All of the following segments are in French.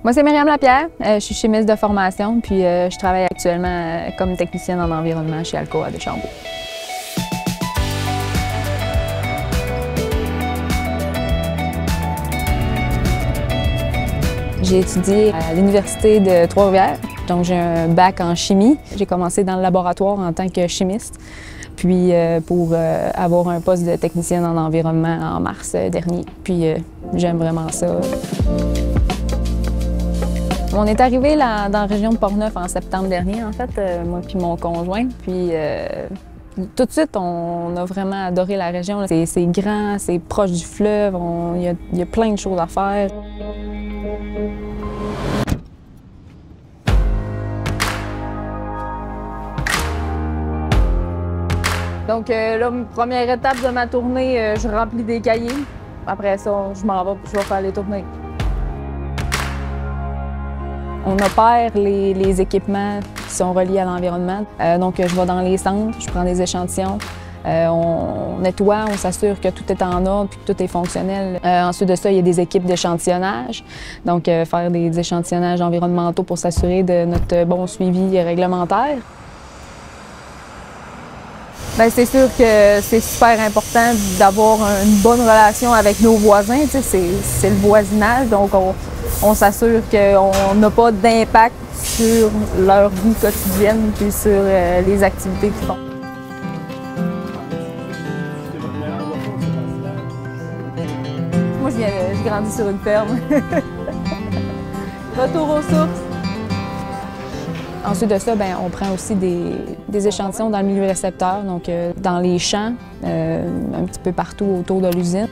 Moi, c'est Myriam Lapierre. Je suis chimiste de formation, puis je travaille actuellement comme technicienne en environnement chez Alcoa à Deschambault. J'ai étudié à l'Université de Trois-Rivières, donc j'ai un bac en chimie. J'ai commencé dans le laboratoire en tant que chimiste, puis pour avoir un poste de technicienne en environnement en mars dernier. Puis j'aime vraiment ça. On est arrivé dans la région de Portneuf en septembre dernier, en fait, moi puis mon conjoint. Puis tout de suite, on a vraiment adoré la région. C'est grand, c'est proche du fleuve, il y a plein de choses à faire. Donc là, première étape de ma tournée, je remplis des cahiers. Après ça, je m'en vais, je vais faire les tournées. On opère les équipements qui sont reliés à l'environnement. Donc, je vais dans les centres, je prends des échantillons, on nettoie, on s'assure que tout est en ordre et que tout est fonctionnel. Ensuite de ça, il y a des équipes d'échantillonnage. Donc, faire des échantillonnages environnementaux pour s'assurer de notre bon suivi réglementaire. Bien, c'est sûr que c'est super important d'avoir une bonne relation avec nos voisins. C'est le voisinage, donc on s'assure qu'on n'a pas d'impact sur leur vie quotidienne puis sur les activités qu'ils font. Moi, j'ai grandi sur une ferme. Retour aux sources. Ensuite de ça, bien, on prend aussi des échantillons dans le milieu récepteur, donc dans les champs, un petit peu partout autour de l'usine.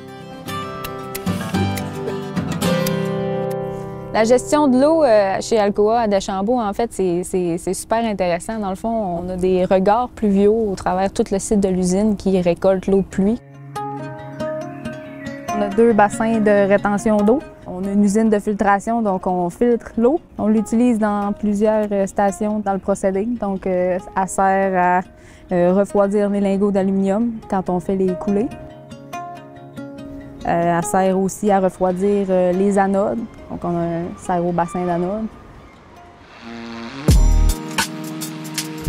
La gestion de l'eau chez Alcoa à Deschambault, en fait, c'est super intéressant. Dans le fond, on a des regards pluviaux au travers tout le site de l'usine qui récolte l'eau de pluie. On a 2 bassins de rétention d'eau. On a une usine de filtration, donc on filtre l'eau. On l'utilise dans plusieurs stations dans le procédé. Donc, elle sert à refroidir les lingots d'aluminium quand on fait les coulées. Elle sert aussi à refroidir les anodes. Donc, on sert au bassin d'anode.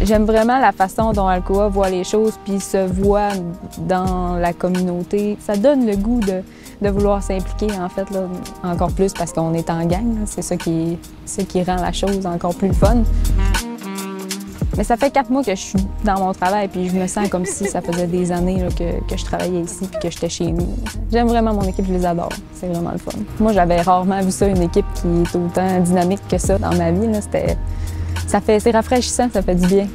J'aime vraiment la façon dont Alcoa voit les choses puis se voit dans la communauté. Ça donne le goût de vouloir s'impliquer, en fait, là, encore plus parce qu'on est en gang. C'est ça qui rend la chose encore plus fun. Mais ça fait 4 mois que je suis dans mon travail puis je me sens comme si ça faisait des années là, que je travaillais ici puis que j'étais chez nous. J'aime vraiment mon équipe, je les adore. C'est vraiment le fun. Moi, j'avais rarement vu ça, une équipe qui est autant dynamique que ça dans ma vie. C'est rafraîchissant, ça fait du bien.